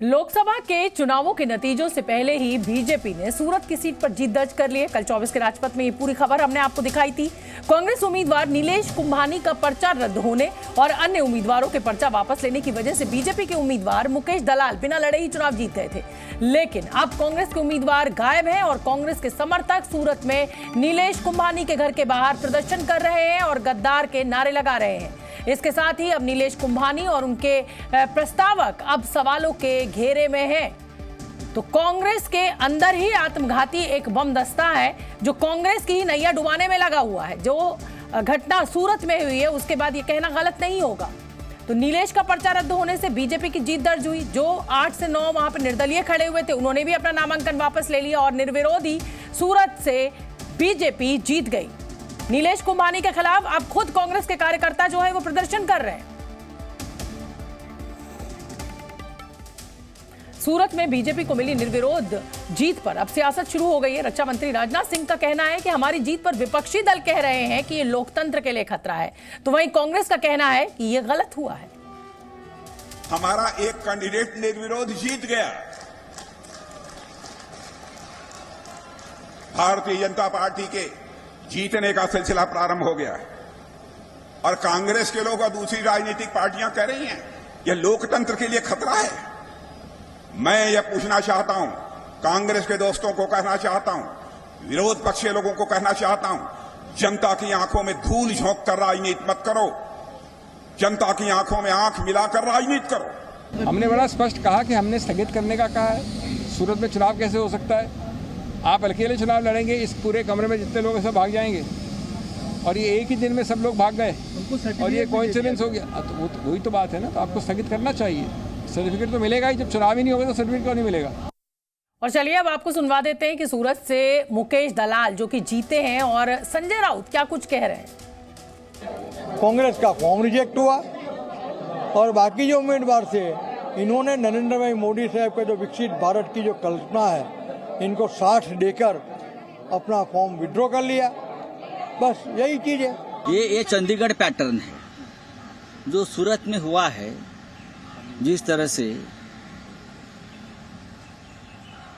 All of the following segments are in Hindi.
लोकसभा के चुनावों के नतीजों से पहले ही बीजेपी ने सूरत की सीट पर जीत दर्ज कर ली है। कल 24 के राजपथ में ये पूरी खबर हमने आपको दिखाई थी। कांग्रेस उम्मीदवार नीलेश कुंभानी का पर्चा रद्द होने और अन्य उम्मीदवारों के पर्चा वापस लेने की वजह से बीजेपी के उम्मीदवार मुकेश दलाल बिना लड़े ही चुनाव जीत गए थे। लेकिन अब कांग्रेस के उम्मीदवार गायब हैं और कांग्रेस के समर्थक सूरत में नीलेश कुंभानी के घर के बाहर प्रदर्शन कर रहे हैं और गद्दार के नारे लगा रहे हैं। इसके साथ ही अब नीलेश कुंभानी और उनके प्रस्तावक अब सवालों के घेरे में हैं। तो कांग्रेस के अंदर ही आत्मघाती एक बम दस्ता है जो कांग्रेस की नैया डुबाने में लगा हुआ है। जो घटना सूरत में हुई है उसके बाद ये कहना गलत नहीं होगा। तो नीलेश का पर्चा रद्द होने से बीजेपी की जीत दर्ज हुई। जो 8 से 9 वहां पर निर्दलीय खड़े हुए थे उन्होंने भी अपना नामांकन वापस ले लिया और निर्विरोधी सूरत से बीजेपी जीत गई। नीलेश कुंभानी के खिलाफ अब खुद कांग्रेस के कार्यकर्ता जो है वो प्रदर्शन कर रहे हैं। सूरत में बीजेपी को मिली निर्विरोध जीत पर अब सियासत शुरू हो गई है। रक्षा मंत्री राजनाथ सिंह का कहना है कि हमारी जीत पर विपक्षी दल कह रहे हैं कि ये लोकतंत्र के लिए खतरा है, तो वहीं कांग्रेस का कहना है कि ये गलत हुआ है। हमारा एक कैंडिडेट निर्विरोध जीत गया। भारतीय जनता पार्टी के जीतने का सिलसिला प्रारंभ हो गया है और कांग्रेस के लोग और दूसरी राजनीतिक पार्टियां कह रही हैं यह लोकतंत्र के लिए खतरा है। मैं यह पूछना चाहता हूं, कांग्रेस के दोस्तों को कहना चाहता हूं, विरोध पक्ष के लोगों को कहना चाहता हूं, जनता की आंखों में धूल झोंक कर राजनीति मत करो। जनता की आंखों में आंख मिलाकर राजनीति करो। हमने बड़ा स्पष्ट कहा कि हमने स्थगित करने का कहा है। सूरत में चुनाव कैसे हो सकता है? आप अकेले चुनाव लड़ेंगे, इस पूरे कमरे में जितने लोग हैं सब भाग जाएंगे और ये एक ही दिन में सब लोग भाग गए और ये कोइंसिडेंस हो गया। तो वही तो बात है ना, तो आपको स्थगित करना चाहिए। सर्टिफिकेट तो मिलेगा ही, जब चुनाव ही नहीं होगा तो सर्टिफिकेट क्यों नहीं मिलेगा। और चलिए अब आपको सुनवा देते हैं कि सूरत से मुकेश दलाल जो कि जीते हैं और संजय राउत क्या कुछ कह रहे हैं। कांग्रेस का फॉर्म रिजेक्ट हुआ और बाकी जो उम्मीदवार थे इन्होंने नरेंद्र भाई मोदी साहब का जो विकसित भारत की जो कल्पना है इनको साथ देकर अपना फॉर्म विड्रॉ कर लिया। बस यही चीज है। ये चंडीगढ़ पैटर्न है जो सूरत में हुआ है। जिस तरह से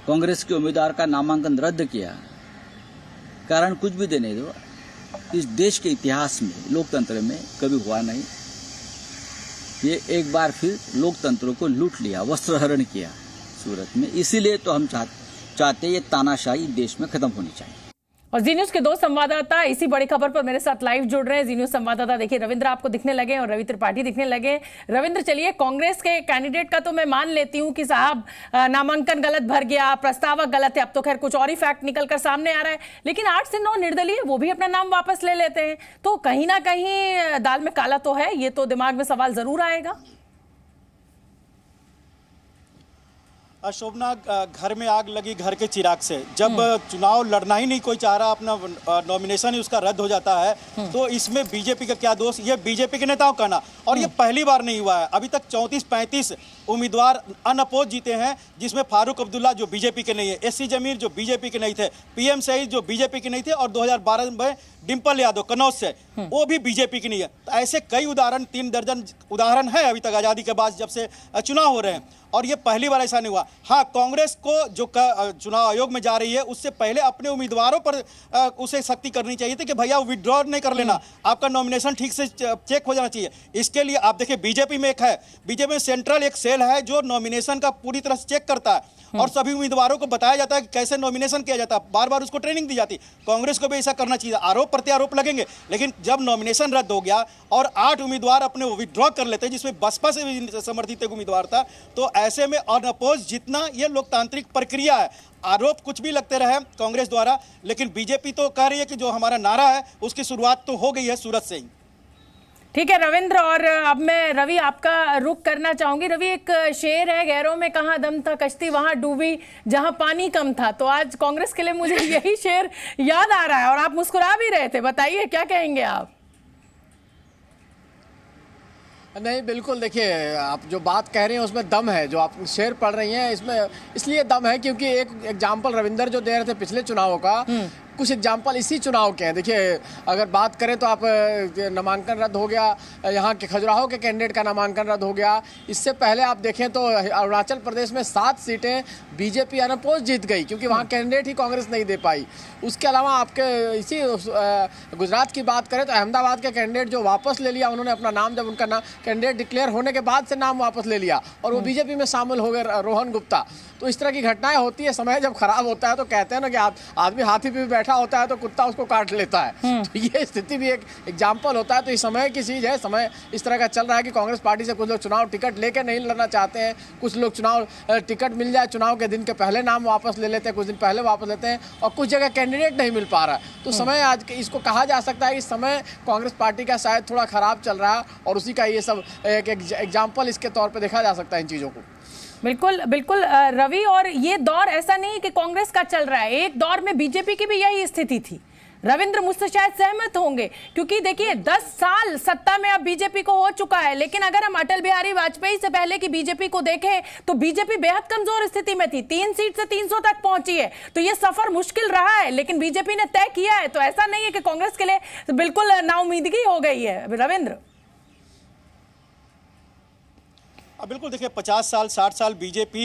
कांग्रेस के उम्मीदवार का नामांकन रद्द किया, कारण कुछ भी देने दो, इस देश के इतिहास में लोकतंत्र में कभी हुआ नहीं। ये एक बार फिर लोकतंत्र को लूट लिया, वस्त्रहरण किया सूरत में। इसीलिए तो हम चाहते ये तानाशाही देश में खत्म होनी चाहिए। और जी न्यूज के 2 संवाददाता इसी बड़ी खबर पर मेरे साथ लाइव जुड़ रहे हैं। जी न्यूज संवाददाता देखिए रविंद्र आपको दिखने लगे और रवि त्रिपाठी दिखने लगे। रविंद्र, चलिए कांग्रेस के कैंडिडेट का तो मैं मान लेती हूं कि साहब नामांकन गलत भर गया, प्रस्तावक गलत है, अब तो खैर कुछ और ही फैक्ट निकल कर सामने आ रहा है, लेकिन 8 से 9 निर्दलीय वो भी अपना नाम वापस ले लेते हैं, तो कहीं ना कहीं दाल में काला तो है। ये तो दिमाग में सवाल जरूर आएगा। शोभना, घर में आग लगी घर के चिराग से। जब चुनाव लड़ना ही नहीं कोई चाह रहा, अपना नॉमिनेशन ही उसका रद्द हो जाता है, तो इसमें बीजेपी का क्या दोष? ये बीजेपी के नेताओं का ना, और ये पहली बार नहीं हुआ है। अभी तक 34-35 उम्मीदवार अनअपोज जीते हैं, जिसमें फारूक अब्दुल्ला जो बीजेपी के नहीं है, एससी जमीर जो बीजेपी के नहीं थे, पीएम सईद जो बीजेपी के नहीं थे, और 2012 में डिंपल यादव कन्नौज से, वो भी बीजेपी की नहीं है। तो ऐसे कई उदाहरण, 3 दर्जन उदाहरण है अभी तक आज़ादी के बाद जब से चुनाव हो रहे हैं, और ये पहली बार ऐसा नहीं हुआ। हाँ, कांग्रेस को जो चुनाव आयोग में जा रही है उससे पहले अपने उम्मीदवारों पर उसे सख्ती करनी चाहिए थी कि भैया विड्रॉ नहीं कर लेना, आपका नॉमिनेशन ठीक से चेक हो जाना चाहिए। इसके लिए आप देखिए बीजेपी में एक है, बीजेपी में सेंट्रल एक सेल है जो नॉमिनेशन का पूरी तरह से चेक करता है और सभी उम्मीदवारों को बताया जाता है कि कैसे नॉमिनेशन किया जाता है, बार बार उसको ट्रेनिंग दी जाती है। कांग्रेस को भी ऐसा करना चाहिए। आरोप प्रत्यारोप लगेंगे, लेकिन जब नॉमिनेशन रद्द हो गया और 8 उम्मीदवार अपने विड्रॉ कर लेते हैं, जिसमें बसपा से भी समर्थित एक उम्मीदवार था, तो ऐसे में अनअपोज जीतना ये लोकतांत्रिक प्रक्रिया है। आरोप कुछ भी लगते रहे कांग्रेस द्वारा, लेकिन बीजेपी तो कह रही है कि जो हमारा नारा है उसकी शुरुआत तो हो गई है सूरत से ही। ठीक है रविंद्र, और अब मैं रवि आपका रुख करना चाहूंगी। रवि, एक शेर है, गैरों में कहाँ दम था, कश्ती वहां डूबी जहां पानी कम था। तो आज कांग्रेस के लिए मुझे यही शेर याद आ रहा है और आप मुस्कुरा भी रहे थे, बताइए क्या कहेंगे आप? नहीं, बिल्कुल, देखिए आप जो बात कह रहे हैं उसमें दम है। जो आप शेर पढ़ रही हैं इसमें इसलिए दम है क्योंकि एक एग्जाम्पल रविंदर जो दे रहे थे पिछले चुनावों का, कुछ एग्जाम्पल इसी चुनाव के हैं। देखिए, अगर बात करें तो आप नामांकन रद्द हो गया, यहाँ के खजुराहो के कैंडिडेट का नामांकन रद्द हो गया। इससे पहले आप देखें तो अरुणाचल प्रदेश में 7 सीटें बीजेपी अनअपोज जीत गई, क्योंकि वहाँ कैंडिडेट ही कांग्रेस नहीं दे पाई। उसके अलावा आपके इसी गुजरात की बात करें तो अहमदाबाद के कैंडिडेट जो वापस ले लिया, उन्होंने अपना नाम, जब उनका नाम कैंडिडेट डिक्लेयर होने के बाद से नाम वापस ले लिया और वो बीजेपी में शामिल हो गए, रोहन गुप्ता। तो इस तरह की घटनाएं होती है। समय जब खराब होता है तो कहते हैं ना कि आदमी हाथी पे भी बैठा होता है तो कुत्ता उसको काट लेता है। तो ये स्थिति भी एक एग्जाम्पल होता है। तो ये समय की चीज़ है। समय इस तरह का चल रहा है कि कांग्रेस पार्टी से कुछ लोग चुनाव टिकट लेके नहीं लड़ना चाहते हैं, कुछ लोग चुनाव टिकट मिल जाए चुनाव के दिन के पहले नाम वापस ले लेते हैं, कुछ दिन पहले वापस लेते हैं, और कुछ जगह कैंडिडेट नहीं मिल पा रहा है। तो समय आज इसको कहा जा सकता है कि समय कांग्रेस पार्टी का शायद थोड़ा खराब चल रहा है, और उसी का ये सब एक एग्जाम्पल इसके तौर पर देखा जा सकता है इन चीज़ों को। बिल्कुल बिल्कुल रवि, और ये दौर ऐसा नहीं कि कांग्रेस का चल रहा है, एक दौर में बीजेपी की भी यही स्थिति थी। रविंद्र मुझसे शायद सहमत होंगे, क्योंकि देखिए 10 साल सत्ता में अब बीजेपी को हो चुका है, लेकिन अगर हम अटल बिहारी वाजपेयी से पहले की बीजेपी को देखें तो बीजेपी बेहद कमजोर स्थिति में थी, 3 सीट से 300 तक पहुंची है। तो ये सफर मुश्किल रहा है, लेकिन बीजेपी ने तय किया है। तो ऐसा नहीं है कि कांग्रेस के लिए बिल्कुल नाउमीदगी हो गई है। रविंद्र, बिल्कुल, देखिए 50 साल 60 साल बीजेपी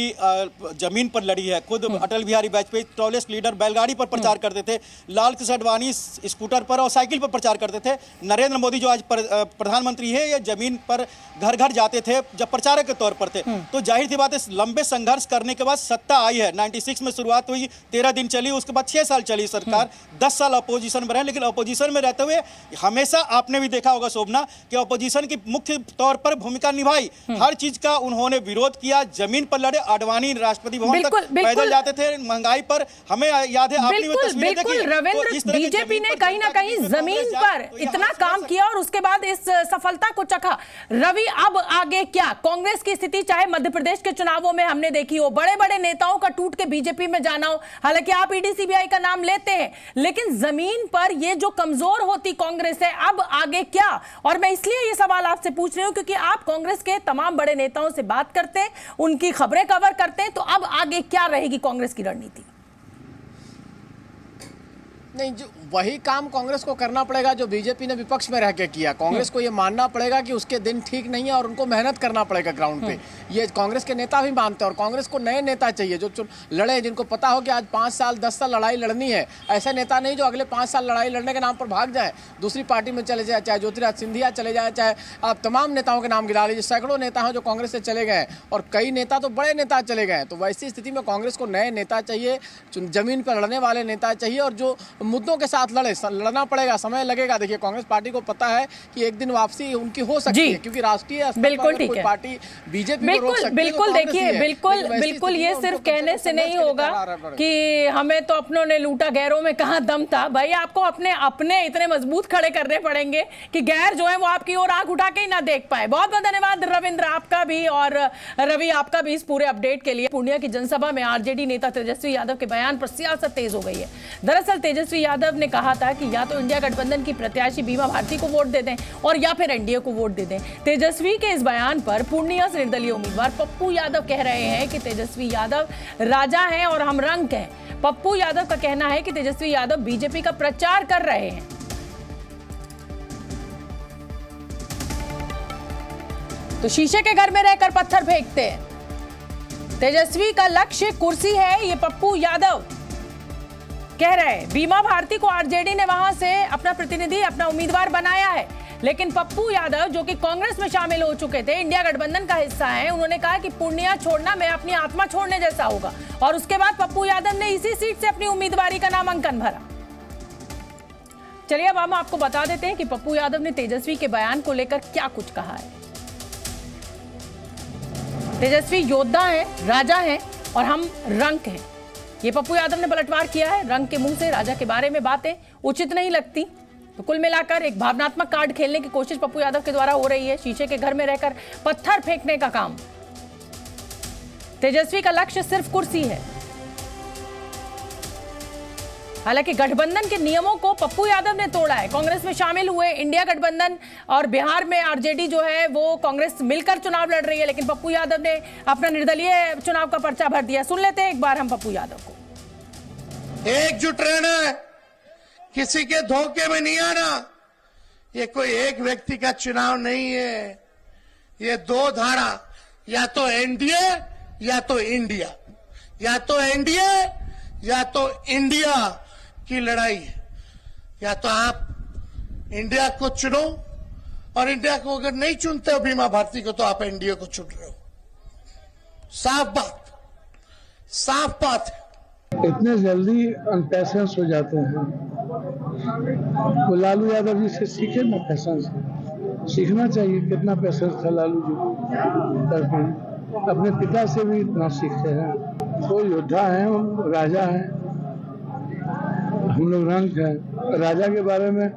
जमीन पर लड़ी है। खुद अटल बिहारी वाजपेयी टॉलेस्ट लीडर बैलगाड़ी पर प्रचार करते थे, लाल कृष्ण आडवाणी स्कूटर पर और साइकिल पर प्रचार करते थे। नरेंद्र मोदी जो आज प्रधानमंत्री है, ये जमीन पर घर घर जाते थे जब प्रचारक के तौर पर थे। तो जाहिर सी बात है, लंबे संघर्ष करने के बाद सत्ता आई है। 96 में शुरुआत हुई, 13 दिन चली, उसके बाद 6 साल चली सरकार, 10 साल अपोजिशन में रहे। लेकिन अपोजिशन में रहते हुए हमेशा आपने भी देखा होगा शोभना कि अपोजिशन की मुख्य तौर पर भूमिका निभाई, हर चीज का उन्होंने विरोध किया, जमीन पर लड़े। आडवाणी राष्ट्रपति भवन तक पैदल जाते थे, महंगाई पर हमें याद है, आपने वो तस्वीरें देखी। रविंद्र, बीजेपी ने कहीं ना कहीं जमीन पर इतना काम किया और उसके बाद इस सफलता को चखा। रवि, अब आगे क्या? कांग्रेस की स्थिति चाहे मध्य प्रदेश के चुनावों में हमने देखी हो, बड़े बड़े नेताओं का टूट के बीजेपी में जाना हो, हालांकि आप ईडी सीबीआई का नाम लेते हैं, लेकिन जमीन पर ये जो कमजोर होती कांग्रेस है, अब आगे क्या? और मैं इसलिए ये सवाल आपसे पूछ रही हूं क्योंकि आप कांग्रेस के तमाम बड़े नेताओं से बात करते हैं, उनकी खबरें कवर करते हैं। तो अब आगे क्या रहेगी कांग्रेस की रणनीति? नहीं, जो वही काम कांग्रेस को करना पड़ेगा जो बीजेपी ने विपक्ष में रह के किया। कांग्रेस को ये मानना पड़ेगा कि उसके दिन ठीक नहीं है और उनको मेहनत करना पड़ेगा ग्राउंड पे। ये कांग्रेस के नेता भी मानते हैं, और कांग्रेस को नए नेता चाहिए जो लड़े, जिनको पता हो कि आज 5 साल 10 साल लड़ाई लड़नी है। ऐसे नेता नहीं जो अगले 5 साल लड़ाई लड़ने के नाम पर भाग जाए, दूसरी पार्टी में चले जाए, चाहे ज्योतिरादित्य सिंधिया चले जाए, चाहे आप तमाम नेताओं के नाम गिरा लीजिए। सैकड़ों नेता हैं जो कांग्रेस से चले गए, और कई नेता तो बड़े नेता चले गए। तो वैसी स्थिति में कांग्रेस को नए नेता चाहिए, जमीन पर लड़ने वाले नेता चाहिए, और जो मुद्दों के साथ लड़ना पड़ेगा। समय लगेगा। देखिए, कांग्रेस पार्टी को पता है कि एक दिन वापसी उनकी हो सकती है, क्योंकि राष्ट्रीय स्तर पर कोई पार्टी बीजेपी को रोक सकती है। बिल्कुल, देखिए, बिल्कुल ये सिर्फ कहने से नहीं होगा कि हमें तो अपनों ने लूटा, गैरों में कहां दम था। भाई, आपको अपने इतने मजबूत खड़े करने पड़ेंगे कि गैर जो है वो आपकी ओर आंख उठा के ही ना देख पाए। बहुत बहुत धन्यवाद रविंद्र आपका भी, और रवि आपका भी, इस पूरे अपडेट के लिए। पूर्णिया की जनसभा में आरजेडी नेता तेजस्वी यादव के बयान पर सियासत तेज हो गई है। दरअसल तेजस्वी यादव ने कहा था कि या तो इंडिया गठबंधन की प्रत्याशी बीमा भारती को वोट दे दें और या फिर एनडीए को वोट दे दें। तेजस्वी के इस बयान पर पूर्णिया से निर्दलीय उम्मीदवार पप्पू यादव कह रहे हैं कि तेजस्वी यादव राजा हैं और हम रंक हैं। पप्पू यादव का कहना है कि तेजस्वी यादव बीजेपी का प्रचार कर रहे हैं। तो शीशे के घर में रहकर पत्थर फेंकते हैं। तेजस्वी का लक्ष्य कुर्सी है, ये पप्पू यादव कह रहे हैं। बीमा भारती को आरजेडी ने वहां से अपना प्रतिनिधि, अपना उम्मीदवार बनाया है, लेकिन पप्पू यादव जो कि कांग्रेस में शामिल हो चुके थे, इंडिया गठबंधन का हिस्सा है, उन्होंने कहा कि पूर्णिया छोड़ना मैं अपनी आत्मा छोड़ने जैसा होगा। और उसके बाद पप्पू यादव ने इसी सीट से अपनी उम्मीदवारी का नामांकन भरा। चलिए अब हम आपको बता देते हैं कि पप्पू यादव ने तेजस्वी के बयान को लेकर क्या कुछ कहा है। तेजस्वी योद्धा है, राजा है और हम रंक हैं, ये पप्पू यादव ने पलटवार किया है। रंग के मुंह से राजा के बारे में बातें उचित नहीं लगती। तो कुल मिलाकर एक भावनात्मक कार्ड खेलने की कोशिश पप्पू यादव के द्वारा हो रही है, शीशे के घर में रहकर पत्थर फेंकने का काम। तेजस्वी का लक्ष्य सिर्फ कुर्सी है। हालांकि गठबंधन के नियमों को पप्पू यादव ने तोड़ा है। कांग्रेस में शामिल हुए इंडिया गठबंधन और बिहार में आरजेडी जो है वो कांग्रेस मिलकर चुनाव लड़ रही है, लेकिन पप्पू यादव ने अपना निर्दलीय चुनाव का पर्चा भर दिया। सुन लेते हैं एक बार हम पप्पू यादव को। एकजुट रहना है, किसी के धोखे में नहीं आना। ये कोई एक व्यक्ति का चुनाव नहीं है, ये दो धारा, या तो एनडीए या तो इंडिया, या तो एनडीए या तो इंडिया की लड़ाई है। या तो आप इंडिया को चुनो, और इंडिया को अगर नहीं चुनते हो बीमा भारती को, तो आप एनडीए को चुन रहे हो। साफ बात, साफ बात है। इतने जल्दी अनपेशेंस हो जाते हैं। वो लालू यादव जी से सीखे ना पेशेंस, सीखना चाहिए। कितना पेशेंस था लालू जी करके, अपने पिता से भी इतना सीखते हैं। वो योद्धा हैं, वो राजा हैं, हम लोग रंग हैं। राजा के बारे में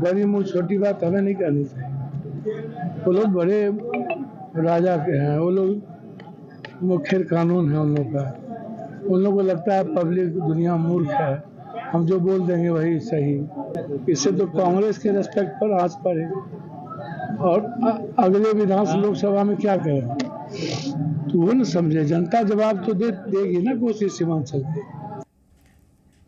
बड़ी मुँह छोटी बात हमें नहीं करनी चाहिए। वो लोग बड़े राजा के हैं, वो लोग मुख्य कानून है उन लोग का। उन लोगों को लगता है पब्लिक दुनिया मूर्ख है, हम जो बोल देंगे वही सही। इससे तो कांग्रेस के रेस्पेक्ट पर आंच पड़े, और अगले विधानसभा लोकसभा में क्या करें तो वो न समझे। जनता जवाब तो देगी ना कोसी सीमांचल के।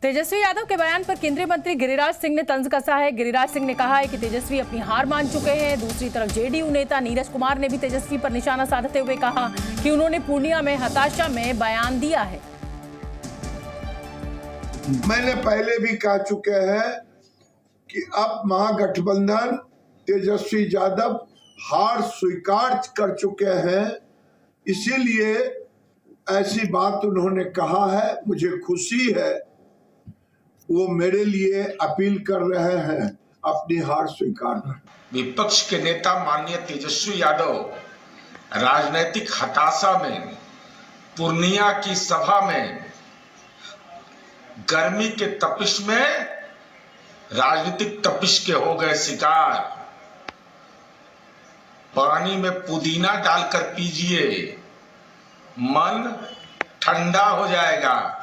तेजस्वी यादव के बयान पर केंद्रीय मंत्री गिरिराज सिंह ने तंज कसा है। गिरिराज सिंह ने कहा है कि तेजस्वी अपनी हार मान चुके हैं। दूसरी तरफ जेडीयू नेता नीरज कुमार ने भी तेजस्वी पर निशाना साधते हुए कहा कि उन्होंने पूर्णिया में हताशा में बयान दिया है। मैंने पहले भी कह चुके हैं कि अब महागठबंधन तेजस्वी यादव हार स्वीकार कर चुके हैं, इसीलिए ऐसी बात उन्होंने कहा है। मुझे खुशी है, वो मेरे लिए अपील कर रहे हैं अपनी हार स्वीकार कर। विपक्ष के नेता माननीय तेजस्वी यादव राजनीतिक हताशा में पूर्णिया की सभा में गर्मी के तपिश में राजनीतिक तपिश के हो गए शिकार। पानी में पुदीना डालकर पीजिए, मन ठंडा हो जाएगा।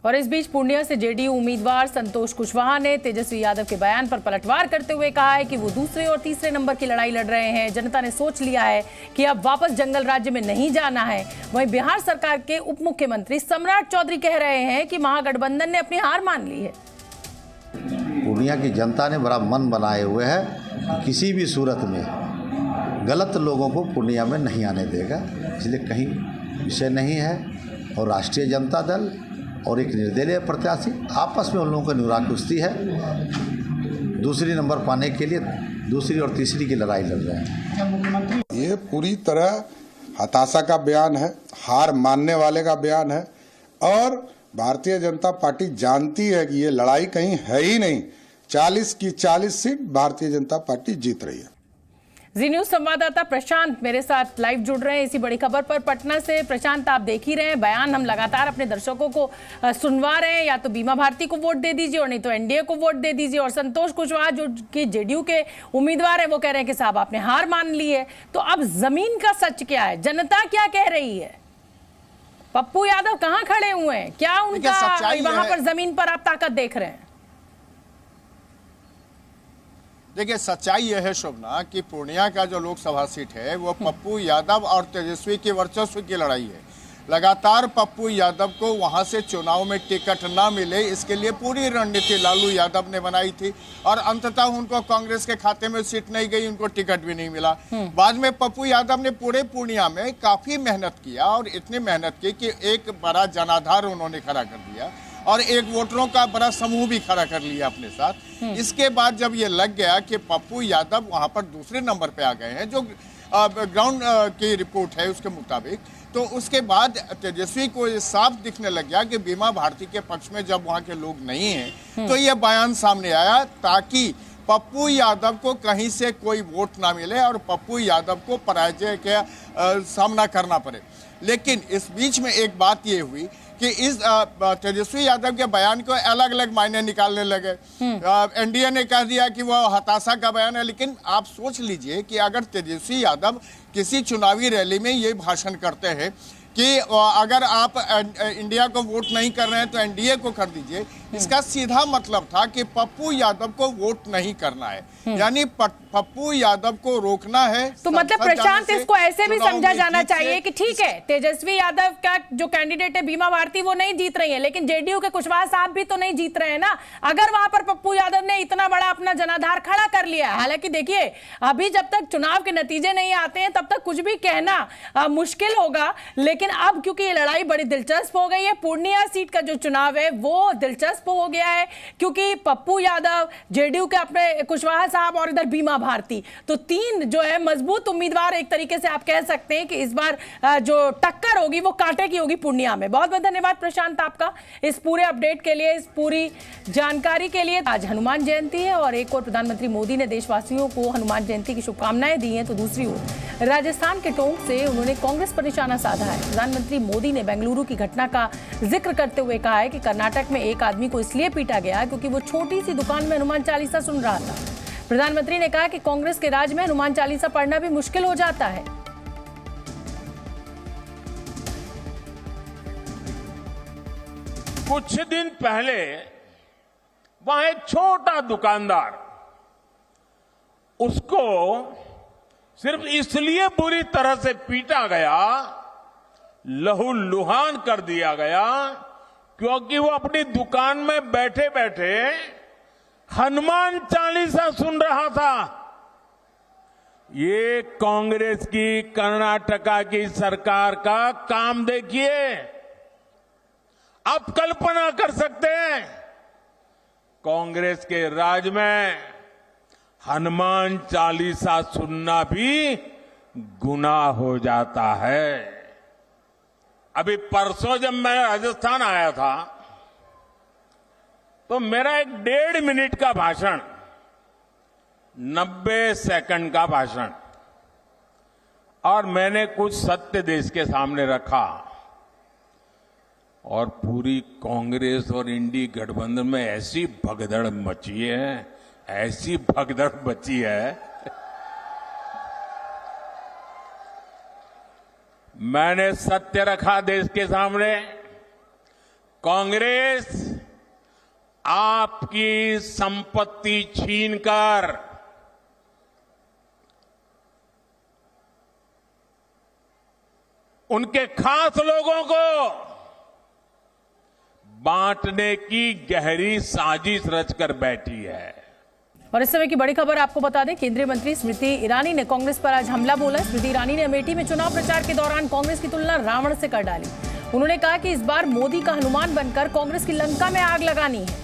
और इस बीच पूर्णिया से जेडीयू उम्मीदवार संतोष कुशवाहा ने तेजस्वी यादव के बयान पर पलटवार करते हुए कहा है कि वो दूसरे और तीसरे नंबर की लड़ाई लड़ रहे हैं। जनता ने सोच लिया है कि अब वापस जंगल राज्य में नहीं जाना है। वहीं बिहार सरकार के उप मुख्यमंत्री सम्राट चौधरी कह रहे हैं कि महागठबंधन ने अपनी हार मान ली है। पूर्णिया की जनता ने बड़ा मन बनाए हुए है कि किसी भी सूरत में गलत लोगों को पूर्णिया में नहीं आने देगा, इसलिए कहीं विषय नहीं है। और राष्ट्रीय जनता दल और एक निर्दलीय प्रत्याशी आपस में उन लोगों की नुरा कुश्ती है। दूसरी नंबर पाने के लिए दूसरी और तीसरी की लड़ाई लड़ रहे हैं। ये पूरी तरह हताशा का बयान है, हार मानने वाले का बयान है, और भारतीय जनता पार्टी जानती है कि ये लड़ाई कहीं है ही नहीं। 40 की 40 सीट भारतीय जनता पार्टी जीत रही है। जी न्यूज संवाददाता प्रशांत मेरे साथ लाइव जुड़ रहे हैं इसी बड़ी खबर पर पटना से। प्रशांत, आप देख ही रहे हैं बयान हम लगातार अपने दर्शकों को सुनवा रहे हैं, या तो बीमा भारती को वोट दे दीजिए और नहीं तो एनडीए को वोट दे दीजिए। और संतोष कुशवाहा जो कि जेडीयू के उम्मीदवार हैं वो कह रहे हैं कि साहब आपने हार मान ली है। तो अब जमीन का सच क्या है, जनता क्या कह रही है? पप्पू यादव कहाँ खड़े हुए हैं, क्या उनका वहां पर जमीन पर आप ताकत देख रहे हैं? देखिए, सच्चाई यह है शोभना कि पूर्णिया का जो लोकसभा सीट है वो पप्पू यादव और तेजस्वी के वर्चस्व की लड़ाई है। लगातार पप्पू यादव को वहां से चुनाव में टिकट ना मिले, इसके लिए पूरी रणनीति लालू यादव ने बनाई थी, और अंततः उनको कांग्रेस के खाते में सीट नहीं गई, उनको टिकट भी नहीं मिला। बाद में पप्पू यादव ने पूरे पूर्णिया में काफी मेहनत किया, और इतनी मेहनत की कि एक बड़ा जनाधार उन्होंने खड़ा कर दिया और एक वोटरों का बड़ा समूह भी खड़ा कर लिया अपने साथ। इसके बाद जब ये लग गया कि पप्पू यादव वहां पर दूसरे नंबर पे आ गए हैं, जो ग्राउंड की रिपोर्ट है उसके मुताबिक, तो उसके बाद तेजस्वी को ये साफ दिखने लग गया कि बीमा भारती के पक्ष में जब वहां के लोग नहीं हैं तो ये बयान सामने आया ताकि पप्पू यादव को कहीं से कोई वोट ना मिले और पप्पू यादव को पराजय का सामना करना पड़े। लेकिन इस बीच में एक बात ये हुई कि इस तेजस्वी यादव के बयान को अलग अलग मायने निकालने लगे। एनडीए ने कह दिया कि वह हताशा का बयान है, लेकिन आप सोच लीजिए कि अगर तेजस्वी यादव किसी चुनावी रैली में ये भाषण करते हैं कि अगर आप इंडिया को वोट नहीं कर रहे हैं तो एनडीए को कर दीजिए, इसका सीधा मतलब था कि पप्पू यादव को वोट नहीं करना है, यानी पप्पू यादव को रोकना है। तो मतलब प्रशांत, इसको ऐसे भी समझा जाना चाहिए कि ठीक है, तेजस्वी यादव का जो कैंडिडेट है बीमा भारती वो नहीं जीत रही है, लेकिन जेडीयू के कुशवाहा साहब भी तो नहीं जीत रहे हैं ना। अगर वहां पर पप्पू यादव ने इतना बड़ा अपना जनाधार खड़ा कर लिया, हालांकि देखिए अभी जब तक चुनाव के नतीजे नहीं आते हैं तब तक कुछ भी कहना मुश्किल होगा, लेकिन अब क्योंकि ये लड़ाई बड़ी दिलचस्प हो गई है, पूर्णिया सीट का जो चुनाव है वो दिलचस्प हो गया है, क्योंकि पप्पू यादव, जेडीयू के अपने कुशवाहा साहब और इधर बीमा भारती, तो तीन जो है मजबूत उम्मीदवार एक तरीके से आप कह सकते हैं कि इस बार जो टक्कर होगी वो कांटे की होगी पूर्णिया में। बहुत बहुत धन्यवाद प्रशांत आपका इस पूरे अपडेट के लिए, इस पूरी जानकारी के लिए। आज हनुमान जयंती है और एक और प्रधानमंत्री मोदी ने देशवासियों को हनुमान जयंती की शुभकामनाएं दी हैं, तो दूसरी ओर राजस्थान के टोंक से उन्होंने कांग्रेस पर निशाना साधा है। प्रधानमंत्री मोदी ने बेंगलुरु की घटना का जिक्र करते हुए कहा है कि कर्नाटक में एक आदमी को इसलिए पीटा गया क्योंकि वो छोटी सी दुकान में हनुमान चालीसा सुन रहा था। प्रधानमंत्री ने कहा कि कांग्रेस के राज में हनुमान चालीसा पढ़ना भी मुश्किल हो जाता है। कुछ दिन पहले वहां एक छोटा दुकानदार, उसको सिर्फ इसलिए बुरी तरह से पीटा गया, लहूलुहान कर दिया गया, क्योंकि वो अपनी दुकान में बैठे बैठे हनुमान चालीसा सुन रहा था। ये कांग्रेस की कर्नाटका की सरकार का काम देखिए। आप कल्पना कर सकते हैं कांग्रेस के राज में हनुमान चालीसा सुनना भी गुनाह हो जाता है। अभी परसों जब मैं राजस्थान आया था तो मेरा एक 1.5 मिनट का भाषण, 90 सेकंड का भाषण, और मैंने कुछ सत्य देश के सामने रखा, और पूरी कांग्रेस और इंडी गठबंधन में ऐसी भगदड़ मची है, ऐसी भगदड़ मची है। मैंने सत्य रखा देश के सामने। कांग्रेस आपकी संपत्ति छीनकर उनके खास लोगों को बांटने की गहरी साजिश रचकर बैठी है। और इस समय की बड़ी खबर आपको बता दें, केंद्रीय मंत्री स्मृति ईरानी ने कांग्रेस पर आज हमला बोला। स्मृति ईरानी ने अमेठी में चुनाव प्रचार के दौरान कांग्रेस की तुलना रावण से कर डाली। उन्होंने कहा कि इस बार मोदी का हनुमान बनकर कांग्रेस की लंका में आग लगानी है।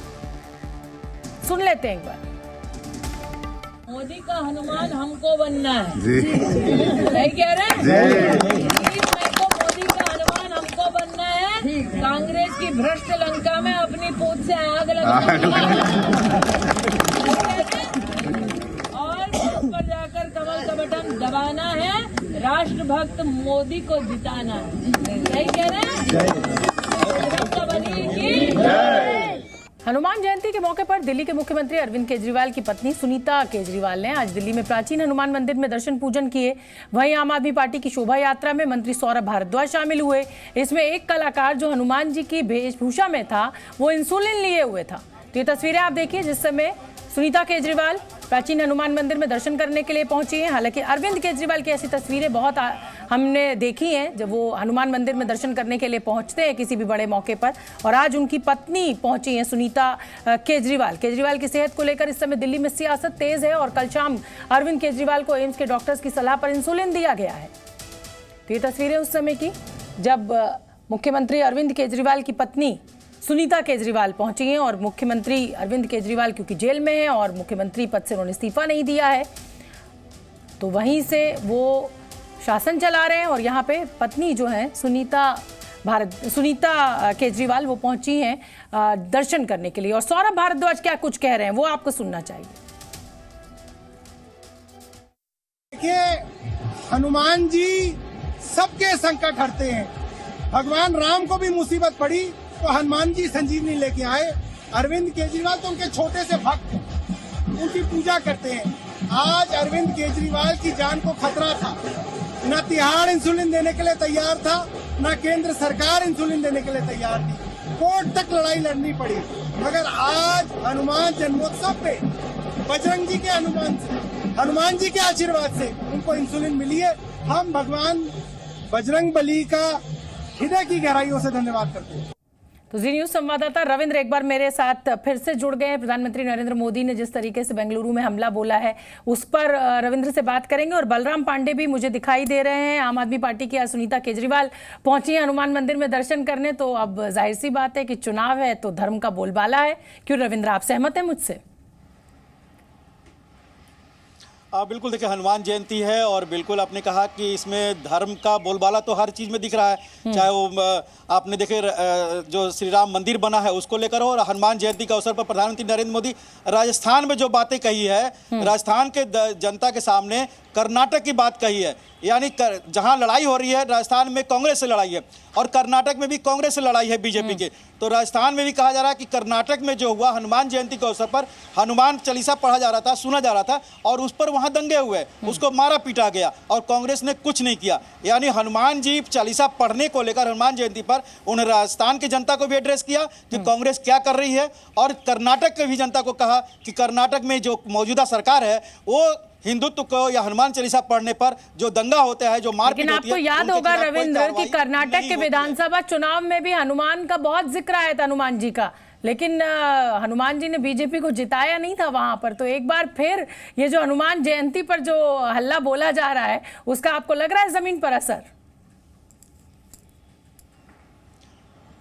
सुन लेते हैं एक बार। मोदी का हनुमान हमको बनना है, नहीं कह रहे? मोदी का हनुमान हमको बनना है, कांग्रेस की भ्रष्ट लंका में अपनी पूंछ से आग लगानी और पर जाकर कमल का बटन दबाना है, राष्ट्रभक्त मोदी को जिताना है। सही कह रहे हैं? हनुमान जयंती के मौके पर दिल्ली के मुख्यमंत्री अरविंद केजरीवाल की पत्नी सुनीता केजरीवाल ने आज दिल्ली में प्राचीन हनुमान मंदिर में दर्शन पूजन किए। वहीं आम आदमी पार्टी की शोभा यात्रा में मंत्री सौरभ भारद्वाज शामिल हुए। इसमें एक कलाकार जो हनुमान जी की वेशभूषा में था वो इंसुलिन लिए हुए था। तो ये तस्वीरें आप देखिए जिस समय सुनीता केजरीवाल प्राचीन हनुमान मंदिर में दर्शन करने के लिए पहुंची हैं। हालांकि अरविंद केजरीवाल की ऐसी तस्वीरें बहुत हमने देखी हैं जब वो हनुमान मंदिर में दर्शन करने के लिए पहुंचते हैं किसी भी बड़े मौके पर, और आज उनकी पत्नी पहुंची हैं सुनीता केजरीवाल। केजरीवाल की सेहत को लेकर इस समय दिल्ली में सियासत तेज है और कल शाम अरविंद केजरीवाल को एम्स के डॉक्टर्स की सलाह पर इंसुलिन दिया गया है। तो ये तस्वीरें उस समय की जब मुख्यमंत्री अरविंद केजरीवाल की पत्नी सुनीता केजरीवाल पहुंची हैं और मुख्यमंत्री अरविंद केजरीवाल क्योंकि जेल में हैं और मुख्यमंत्री पद से उन्होंने इस्तीफा नहीं दिया है, तो वहीं से वो शासन चला रहे हैं। और यहाँ पे पत्नी जो है सुनीता केजरीवाल वो पहुंची हैं दर्शन करने के लिए। और सौरभ भारद्वाज क्या कुछ कह रहे हैं वो आपको सुनना चाहिए। देखिए, हनुमान जी सबके संकट हरते हैं। भगवान राम को भी मुसीबत पड़ी तो हनुमान जी संजीवनी लेके आए। अरविंद केजरीवाल तो उनके छोटे से भक्त हैं, उनकी पूजा करते हैं। आज अरविंद केजरीवाल की जान को खतरा था, न तिहाड़ इंसुलिन देने के लिए तैयार था, न केंद्र सरकार इंसुलिन देने के लिए तैयार थी। कोर्ट तक लड़ाई लड़नी पड़ी, मगर आज हनुमान जन्मोत्सव पे बजरंग जी के हनुमान जी के आशीर्वाद से उनको इंसुलिन मिली है। हम भगवान बजरंग बली का हृदय की गहराइयों से धन्यवाद करते हैं। तो जी न्यूज संवाददाता रविंद्र एक बार मेरे साथ फिर से जुड़ गए हैं। प्रधानमंत्री नरेंद्र मोदी ने जिस तरीके से बेंगलुरु में हमला बोला है उस पर रविंद्र से बात करेंगे। और बलराम पांडे भी मुझे दिखाई दे रहे हैं, आम आदमी पार्टी की सुनीता केजरीवाल पहुंची है हनुमान मंदिर में दर्शन करने। तो अब जाहिर सी बात है कि चुनाव है तो धर्म का बोलबाला है। क्यों रविंद्र, आप सहमत हैं मुझसे? बिल्कुल, देखिए हनुमान जयंती है और बिल्कुल आपने कहा कि इसमें धर्म का बोलबाला तो हर चीज़ में दिख रहा है, चाहे वो आपने देखे जो श्री राम मंदिर बना है उसको लेकर हो, और हनुमान जयंती के अवसर पर प्रधानमंत्री नरेंद्र मोदी राजस्थान में जो बातें कही है, राजस्थान के जनता के सामने कर्नाटक की बात कही है। यानी जहां लड़ाई हो रही है राजस्थान में कांग्रेस से लड़ाई है और कर्नाटक में भी कांग्रेस से लड़ाई है बीजेपी के। तो राजस्थान में भी कहा जा रहा है कि कर्नाटक में जो हुआ हनुमान जयंती के अवसर पर हनुमान चालीसा पढ़ा जा रहा था, सुना जा रहा था और उस पर वहां दंगे हुए, उसको मारा पीटा गया और कांग्रेस ने कुछ नहीं किया। यानी हनुमान जी चालीसा पढ़ने को लेकर हनुमान जयंती पर उन्होंने राजस्थान की जनता को भी एड्रेस किया कि कांग्रेस क्या कर रही है, और कर्नाटक की भी जनता को कहा कि कर्नाटक में जो मौजूदा सरकार है वो हिंदुत्व को या हनुमान चालीसा पढ़ने पर जो दंगा होता है, जो मारपीट होती है। आपको याद होगा रविंद्र कि कर्नाटक के विधानसभा चुनाव में भी हनुमान का बहुत जिक्र आया था, हनुमान जी का, लेकिन हनुमान जी ने बीजेपी को जिताया नहीं था वहां पर। तो एक बार फिर ये जो हनुमान जयंती पर जो हल्ला बोला जा रहा है उसका आपको लग रहा है जमीन पर असर?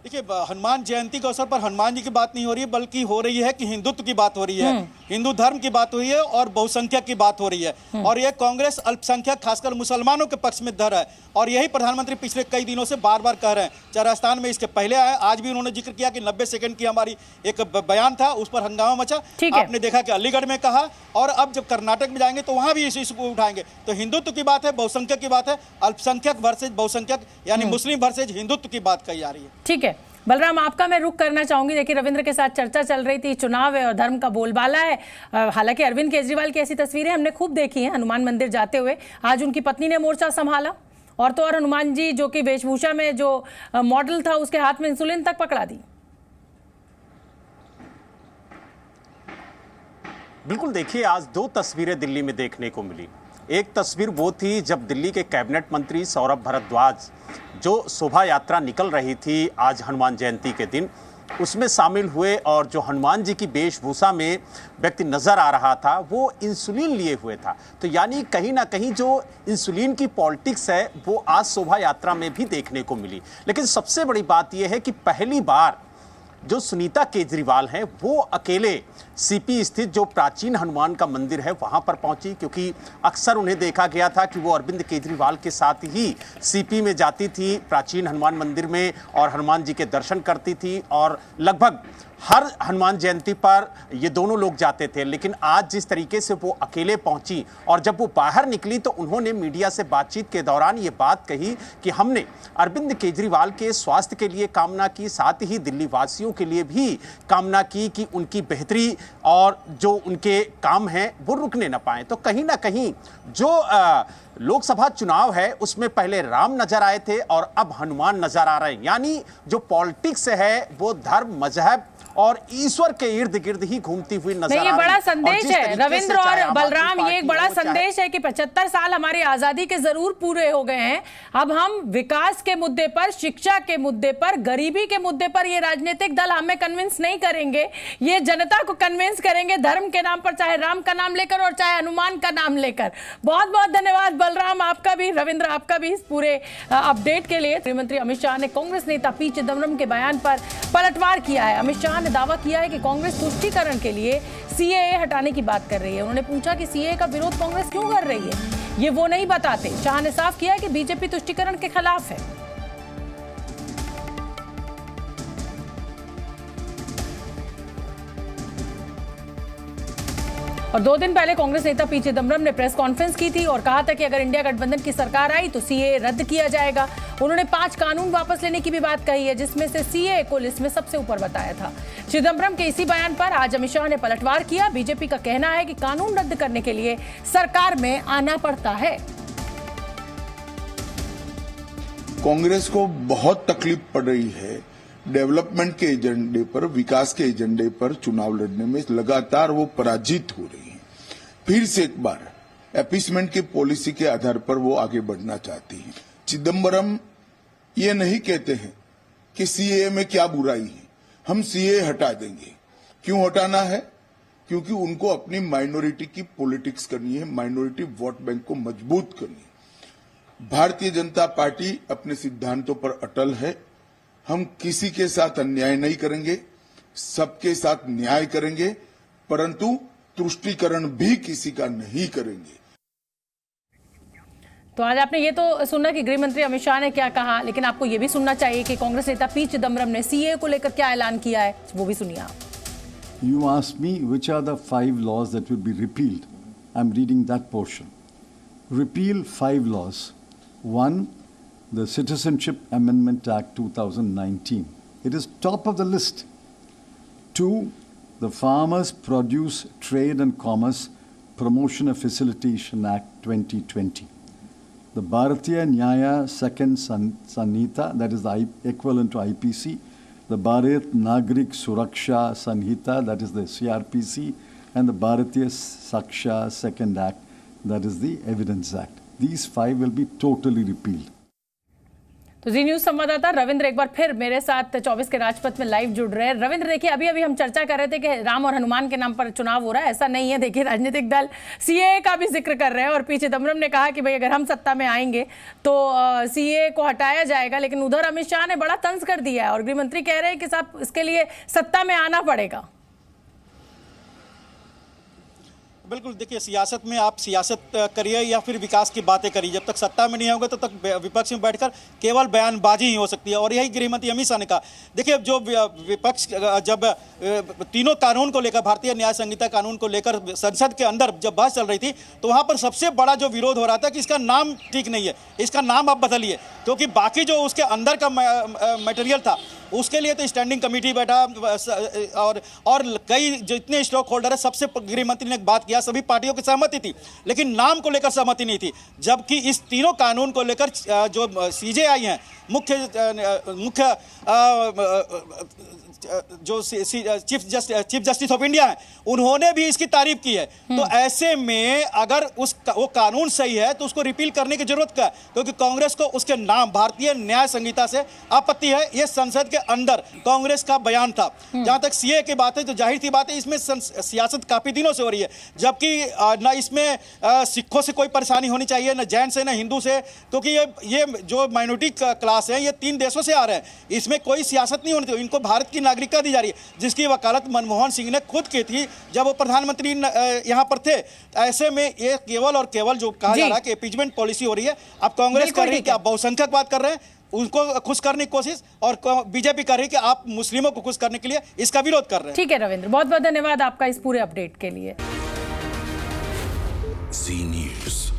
देखिए, हनुमान जयंती के अवसर पर हनुमान जी की बात नहीं हो रही है, बल्कि हो रही है कि हिंदुत्व की बात हो रही है, हिंदू धर्म की बात हो रही है और बहुसंख्यक की बात हो रही है। और ये कांग्रेस अल्पसंख्यक खासकर मुसलमानों के पक्ष में धर है और यही प्रधानमंत्री पिछले कई दिनों से बार बार कह रहे हैं। चाहे राजस्थान में इसके पहले आए, आज भी उन्होंने जिक्र किया कि 90 सेकंड की हमारी एक बयान था, उस पर हंगामा मचा। आपने देखा कि अलीगढ़ में कहा और अब जब कर्नाटक में जाएंगे तो वहां भी इस इशू को उठाएंगे। तो हिंदुत्व की बात है, बहुसंख्यक की बात है, अल्पसंख्यक वर्सेज बहुसंख्यक यानी मुस्लिम वर्सेज हिंदुत्व की बात कही जा रही है। ठीक है बलराम, आपका मैं रुख करना चाहूंगी। देखिए रविंद्र के साथ चर्चा चल रही थी, चुनाव है और धर्म का बोलबाला है। हालांकि अरविंद केजरीवाल की ऐसी तस्वीरें हमने खूब देखी हैं हनुमान मंदिर जाते हुए। आज उनकी पत्नी ने मोर्चा संभाला और तो और हनुमान जी जो कि वेशभूषा में जो मॉडल था उसके हाथ में इंसुलिन तक पकड़ा दी। बिल्कुल, देखिए आज दो तस्वीरें दिल्ली में देखने को मिली। एक तस्वीर वो थी जब दिल्ली के कैबिनेट मंत्री सौरभ भारद्वाज जो शोभा यात्रा निकल रही थी आज हनुमान जयंती के दिन, उसमें शामिल हुए और जो हनुमान जी की वेशभूषा में व्यक्ति नजर आ रहा था वो इंसुलिन लिए हुए था। तो यानी कहीं ना कहीं जो इंसुलिन की पॉलिटिक्स है वो आज शोभा यात्रा में भी देखने को मिली। लेकिन सबसे बड़ी बात यह है कि पहली बार जो सुनीता केजरीवाल हैं वो अकेले सीपी स्थित जो प्राचीन हनुमान का मंदिर है वहां पर पहुंची, क्योंकि अक्सर उन्हें देखा गया था कि वो अरविंद केजरीवाल के साथ ही सीपी में जाती थी प्राचीन हनुमान मंदिर में और हनुमान जी के दर्शन करती थी और लगभग हर हनुमान जयंती पर ये दोनों लोग जाते थे। लेकिन आज जिस तरीके से वो अकेले पहुंची और जब वो बाहर निकली तो उन्होंने मीडिया से बातचीत के दौरान ये बात कही कि हमने अरविंद केजरीवाल के स्वास्थ्य के लिए कामना की, साथ ही दिल्ली वासियों के लिए भी कामना की कि उनकी बेहतरी और जो उनके काम हैं वो रुकने ना पाए। तो कहीं ना कहीं जो लोकसभा चुनाव है उसमें पहले राम नजर आए थे और अब हनुमान नजर आ रहे हैं। यानी जो पॉलिटिक्स है वो धर्म, मजहब और ईश्वर के इर्द गिर्द ही घूमती हुई नजर आ रही है। ये बड़ा संदेश है रविंद्र और बलराम, ये एक बड़ा संदेश है कि 75 साल हमारी आजादी के जरूर पूरे हो गए हैं। अब हम विकास के मुद्दे पर, शिक्षा के मुद्दे पर, गरीबी के मुद्दे पर ये राजनीतिक दल हमें कन्विंस नहीं करेंगे, ये जनता को कन्विंस करेंगे धर्म के नाम पर, चाहे राम का नाम लेकर और चाहे हनुमान का नाम लेकर। बहुत बहुत धन्यवाद बलराम आपका भी, रविंद्र आपका भी इस पूरे अपडेट के लिए। गृहमंत्री अमित शाह ने कांग्रेस नेता पी चिदम्बरम के बयान पर पलटवार किया है। अमित शाह ने दावा किया है कि कांग्रेस तुष्टीकरण के लिए सीएए हटाने की बात कर रही है। उन्होंने पूछा कि सीएए का विरोध कांग्रेस क्यों कर रही है, ये वो नहीं बताते। शाह ने साफ किया है कि बीजेपी तुष्टीकरण के खिलाफ है। और 2 दिन पहले कांग्रेस नेता पी चिदम्बरम ने प्रेस कॉन्फ्रेंस की थी और कहा था कि अगर इंडिया गठबंधन की सरकार आई तो सीएए रद्द किया जाएगा। उन्होंने 5 कानून वापस लेने की भी बात कही है, जिसमें से सीएए को लिस्ट में सबसे ऊपर बताया था। चिदम्बरम के इसी बयान पर आज अमित शाह ने पलटवार किया। बीजेपी का कहना है कि कानून रद्द करने के लिए सरकार में आना पड़ता है। कांग्रेस को बहुत तकलीफ पड़ रही है डेवलपमेंट के एजेंडे पर, विकास के एजेंडे पर चुनाव लड़ने में लगातार वो पराजित हो रही हैं। फिर से एक बार अपीसमेंट की पॉलिसी के आधार पर वो आगे बढ़ना चाहती हैं। चिदम्बरम ये नहीं कहते हैं कि सीए में क्या बुराई है, हम सीए हटा देंगे। क्यों हटाना है? क्योंकि उनको अपनी माइनॉरिटी की पॉलिटिक्स करनी है, माइनॉरिटी वोट बैंक को मजबूत करनी है। भारतीय जनता पार्टी अपने सिद्धांतों पर अटल है। हम किसी के साथ अन्याय नहीं करेंगे, सबके साथ न्याय करेंगे, परंतु तुष्टीकरण भी किसी का नहीं करेंगे। तो आज आपने ये तो सुना कि गृह मंत्री अमित शाह ने क्या कहा, लेकिन आपको ये भी सुनना चाहिए कि कांग्रेस नेता पी चिदम्बरम ने सीए को लेकर क्या ऐलान किया है, वो भी सुनिए आप। You asked me which are the 5 laws that will be repealed. I'm reading that portion. Repeal 5 laws. 1, the Citizenship Amendment Act 2019. It is top of the list. 2, the Farmers Produce Trade and Commerce Promotion and Facilitation Act 2020. The Bharatiya Nyaya Second Sanhita, that is the equivalent to IPC. The Bharat Nagrik Suraksha Sanhita, that is the CRPC, and the Bharatiya Saksha Second Act, that is the Evidence Act. These 5 will be totally repealed. तो जी न्यूज संवाददाता रविंद्र एक बार फिर मेरे साथ 24 के राजपथ में लाइव जुड़ रहे हैं। रविंद्र देखिए, अभी अभी हम चर्चा कर रहे थे कि राम और हनुमान के नाम पर चुनाव हो रहा है, ऐसा नहीं है। देखिए राजनीतिक दल सीए का भी जिक्र कर रहे हैं और पी चिदम्बरम ने कहा कि भाई अगर हम सत्ता में आएंगे तो सीए को हटाया जाएगा, लेकिन उधर अमित शाह ने बड़ा तंज कर दिया है और गृह मंत्री कह रहे हैं कि साहब इसके लिए सत्ता में आना पड़ेगा। बिल्कुल, देखिए सियासत में आप सियासत करिए या फिर विकास की बातें करिए, जब तक सत्ता में नहीं होगा तब तक विपक्ष में बैठकर केवल बयानबाजी ही हो सकती है। और यही गृह मंत्री अमित शाह ने कहा। देखिए जो विपक्ष जब तीनों कानून को लेकर, भारतीय न्याय संहिता कानून को लेकर संसद के अंदर जब बहस चल रही थी, तो वहाँ पर सबसे बड़ा जो विरोध हो रहा था कि इसका नाम ठीक नहीं है, इसका नाम आप बदलिए, क्योंकि बाकी जो उसके अंदर का मटेरियल था उसके लिए तो स्टैंडिंग कमेटी बैठा और कई जितने स्टॉक होल्डर है सबसे गृह मंत्री ने बात किया, सभी पार्टियों की सहमति थी, लेकिन नाम को लेकर सहमति नहीं थी। जबकि इस तीनों कानून को लेकर जो सीजेआई हैं, मुख्य जो चीफ जस्टिस ऑफ इंडिया हैं, उन्होंने भी इसकी तारीफ की है। तो ऐसे में अगर वो कानून सही है तो उसको रिपील करने की जरूरत क्या है, क्योंकि कांग्रेस को उसके नाम भारतीय न्याय संहिता से आपत्ति है। ये संसद के अंदर कांग्रेस का बयान था। जहां तक सीए की बात है तो जाहिर सी बात है इसमें सियासत काफी दिनों से हो रही है, जबकि ना इसमें सिखों से कोई परेशानी होनी चाहिए, ना जैन से, ना हिंदू से, क्योंकि ये जो माइनॉरिटी क्लास है ये 3 देशों से आ रहे हैं, इसमें कोई सियासत नहीं होनी चाहिए। इनको भारत की नागरिकता दी जा रही है, जिसकी वकालत मनमोहन सिंह ने खुद की थी जब वो प्रधानमंत्री यहाँ पर थे। ऐसे में ये केवल और केवल जो कहा जा रहा है कि अपीजमेंट पॉलिसी हो रही है। अब कांग्रेस कर रही है कि आप बहुसंख्यक बात कर रहे हैं, उनको खुश करने की कोशिश, और बीजेपी कर रही है कि आप मुस्लिमों को खुश करने के लिए इसका विरोध कर रहे हैं। ठीक है रविंद्र, बहुत बहुत धन्यवाद आपका इस पूरे अपडेट के लिए। जी न्यूज़।